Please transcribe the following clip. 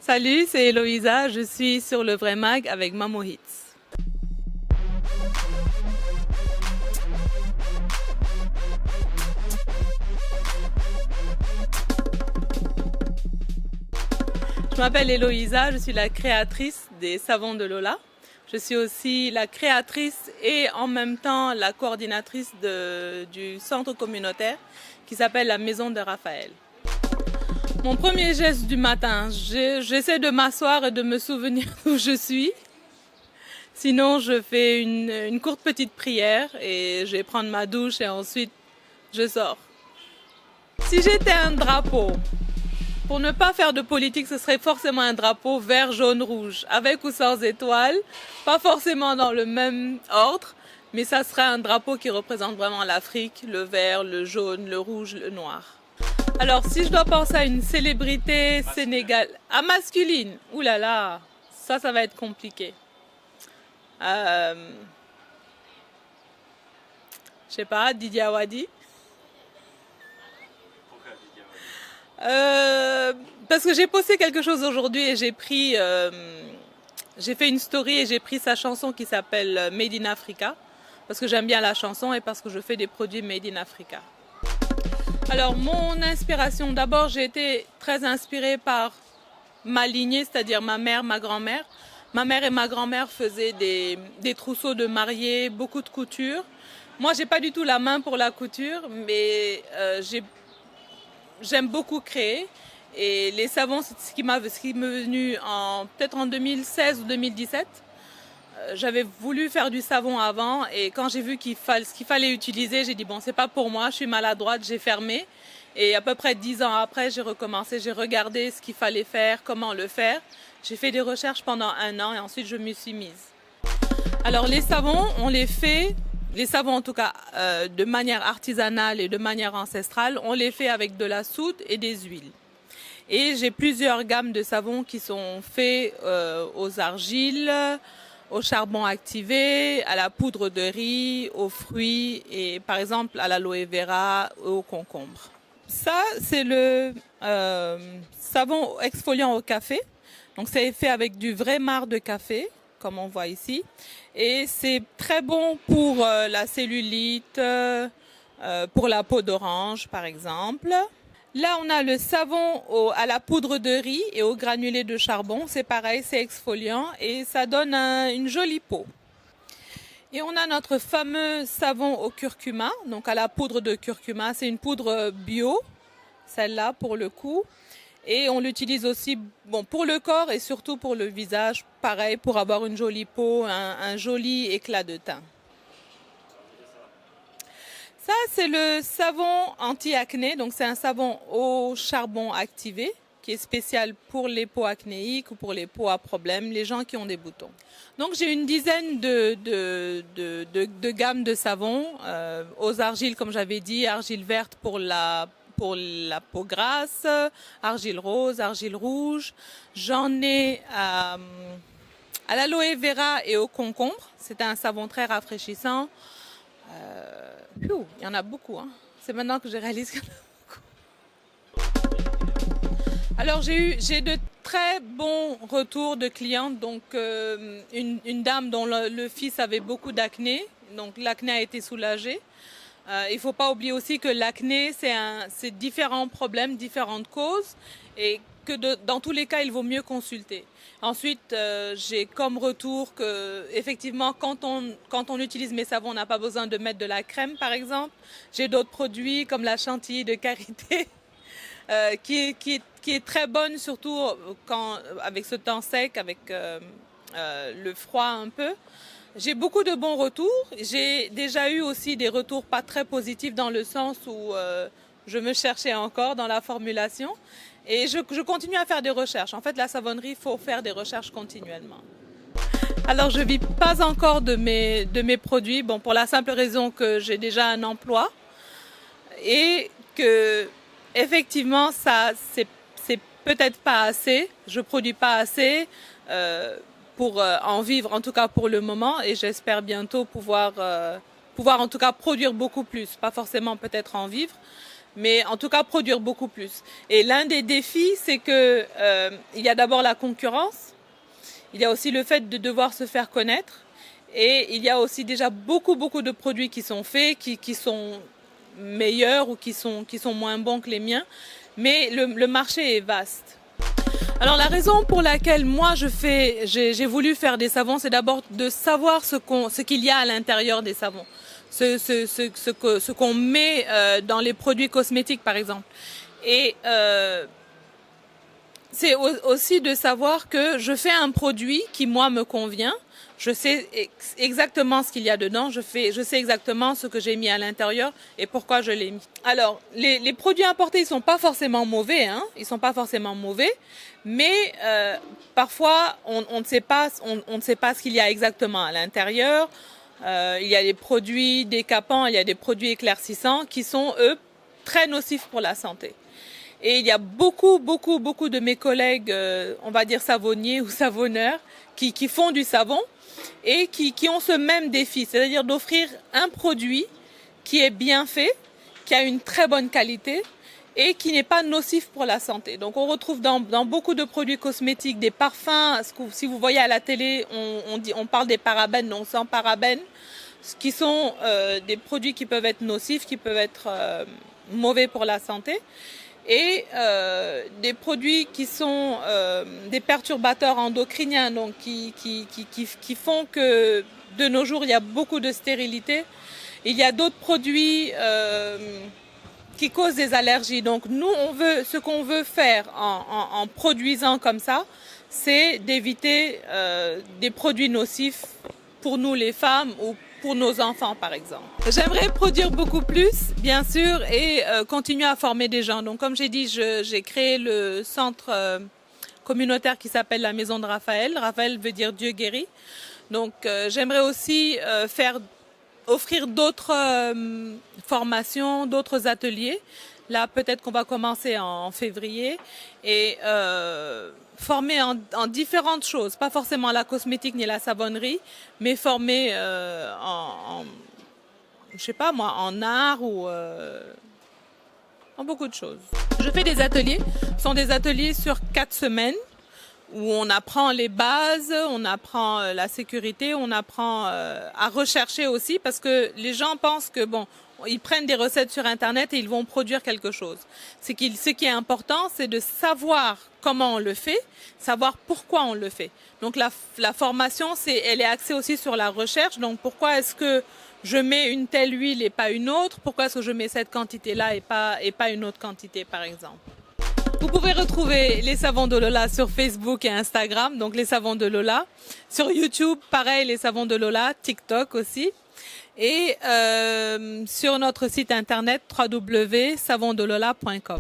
Salut, c'est Héloïsa, je suis sur le Vrai Mag avec Mamo Hits. Je m'appelle Héloïsa, je suis la créatrice des savons de Lola. Je suis aussi la créatrice et en même temps la coordinatrice du centre communautaire qui s'appelle la Maison de Raphaël. Mon premier geste du matin, j'essaie de m'asseoir et de me souvenir d'où je suis. Sinon, je fais une courte petite prière et je vais prendre ma douche et ensuite je sors. Si j'étais un drapeau, pour ne pas faire de politique, ce serait forcément un drapeau vert, jaune, rouge, avec ou sans étoile, pas forcément dans le même ordre, mais ça serait un drapeau qui représente vraiment l'Afrique, le vert, le jaune, le rouge, le noir. Alors, si je dois penser à une célébrité sénégalaise, masculine, oulala, ça va être compliqué. Je sais pas, Didier Awadi. Parce que j'ai posté quelque chose aujourd'hui et j'ai fait une story et j'ai pris sa chanson qui s'appelle Made in Africa. Parce que j'aime bien la chanson et parce que je fais des produits Made in Africa. Alors, mon inspiration, d'abord, j'ai été très inspirée par ma lignée, c'est-à-dire ma mère, ma grand-mère. Ma mère et ma grand-mère faisaient des trousseaux de mariés, beaucoup de couture. Moi, j'ai pas du tout la main pour la couture, mais j'aime beaucoup créer. Et les savons, c'est ce qui m'est venu peut-être en 2016 ou 2017. J'avais voulu faire du savon avant et quand j'ai vu ce qu'il fallait utiliser, j'ai dit bon, c'est pas pour moi, je suis maladroite, j'ai fermé. Et à peu près 10 ans après, j'ai recommencé, j'ai regardé ce qu'il fallait faire, comment le faire. J'ai fait des recherches pendant 1 an et ensuite je m'y suis mise. Alors les savons, on les fait, les savons en tout cas de manière artisanale et de manière ancestrale, on les fait avec de la soude et des huiles. Et j'ai plusieurs gammes de savons qui sont faits aux argiles, au charbon activé, à la poudre de riz, aux fruits et par exemple à l'aloe vera, au concombre. Ça, c'est le savon exfoliant au café. Donc c'est fait avec du vrai marc de café, comme on voit ici. Et c'est très bon pour la cellulite, pour la peau d'orange par exemple. Là, on a le savon à la poudre de riz et au granulé de charbon. C'est pareil, c'est exfoliant et ça donne une jolie peau. Et on a notre fameux savon au curcuma, donc à la poudre de curcuma. C'est une poudre bio, celle-là pour le coup. Et on l'utilise aussi pour le corps et surtout pour le visage. Pareil, pour avoir une jolie peau, un joli éclat de teint. Ça, c'est le savon anti-acné. Donc, c'est un savon au charbon activé qui est spécial pour les peaux acnéiques ou pour les peaux à problème, les gens qui ont des boutons. Donc, j'ai une dizaine de gammes de savons aux argiles, comme j'avais dit, argile verte pour la peau grasse, argile rose, argile rouge. J'en ai à l'aloe vera et au concombre. C'est un savon très rafraîchissant. Il y en a beaucoup. C'est maintenant que je réalise qu'il y en a beaucoup. Alors j'ai de très bons retours de clientes. Donc une dame dont le fils avait beaucoup d'acné. Donc l'acné a été soulagé. Il ne faut pas oublier aussi que l'acné, c'est différents problèmes, différentes causes. Et que dans tous les cas, il vaut mieux consulter. Ensuite, j'ai comme retour que effectivement, quand on utilise mes savons, on n'a pas besoin de mettre de la crème, par exemple. J'ai d'autres produits comme la chantilly de karité, qui est très bonne, surtout avec ce temps sec, avec le froid un peu. J'ai beaucoup de bons retours. J'ai déjà eu aussi des retours pas très positifs dans le sens où je me cherchais encore dans la formulation. Et je continue à faire des recherches. En fait, la savonnerie, il faut faire des recherches continuellement. Alors, je ne vis pas encore de mes produits, pour la simple raison que j'ai déjà un emploi et que, effectivement, ça, c'est peut-être pas assez. Je ne produis pas assez pour en vivre, en tout cas pour le moment. Et j'espère bientôt pouvoir en tout cas produire beaucoup plus. Pas forcément peut-être en vivre, mais en tout cas produire beaucoup plus. Et l'un des défis, c'est que il y a d'abord la concurrence, il y a aussi le fait de devoir se faire connaître, et il y a aussi déjà beaucoup de produits qui sont faits, qui sont meilleurs ou qui sont moins bons que les miens, mais le marché est vaste. Alors la raison pour laquelle moi j'ai voulu faire des savons, c'est d'abord de savoir ce qu'il y a à l'intérieur des savons, ce qu'on met dans les produits cosmétiques par exemple. Et c'est aussi de savoir que je fais un produit qui moi me convient. Je sais exactement ce qu'il y a dedans, je sais exactement ce que j'ai mis à l'intérieur et pourquoi je l'ai mis. Alors, les produits importés, ils sont pas forcément mauvais, hein, ils sont pas forcément mauvais, mais parfois on ne sait pas ce qu'il y a exactement à l'intérieur. Il y a des produits décapants, il y a des produits éclaircissants qui sont eux très nocifs pour la santé. Et il y a beaucoup de mes collègues, on va dire savonniers ou savonneurs, qui font du savon et qui ont ce même défi, c'est-à-dire d'offrir un produit qui est bien fait, qui a une très bonne qualité et qui n'est pas nocif pour la santé. Donc on retrouve dans beaucoup de produits cosmétiques des parfums. Si vous voyez à la télé, on parle des parabènes, donc sans parabènes, qui sont des produits qui peuvent être nocifs, qui peuvent être mauvais pour la santé. Et des produits qui sont des perturbateurs endocriniens, donc qui font que de nos jours il y a beaucoup de stérilité. Il y a d'autres produits qui causent des allergies. Donc nous, ce qu'on veut faire en produisant comme ça, c'est d'éviter des produits nocifs pour nous les femmes ou pour nos enfants par exemple. J'aimerais produire beaucoup plus, bien sûr, et continuer à former des gens. Donc comme j'ai dit, j'ai créé le centre communautaire qui s'appelle la Maison de Raphaël. Raphaël veut dire Dieu guérit. Donc j'aimerais aussi offrir d'autres formations, d'autres ateliers. Là, peut-être qu'on va commencer en février et former en différentes choses, pas forcément la cosmétique ni la savonnerie, mais former je sais pas moi, en art ou en beaucoup de choses. Je fais des ateliers, ce sont des ateliers sur 4 semaines où on apprend les bases, on apprend la sécurité, on apprend à rechercher aussi parce que les gens pensent que bon, ils prennent des recettes sur Internet et ils vont produire quelque chose. Ce qui est important, c'est de savoir comment on le fait, savoir pourquoi on le fait. Donc la formation, elle est axée aussi sur la recherche. Donc pourquoi est-ce que je mets une telle huile et pas une autre? Pourquoi est-ce que je mets cette quantité-là et pas une autre quantité, par exemple? Vous pouvez retrouver les savons de Lola sur Facebook et Instagram, donc les savons de Lola. Sur YouTube, pareil, les savons de Lola, TikTok aussi. Et sur notre site internet www.savondolola.com.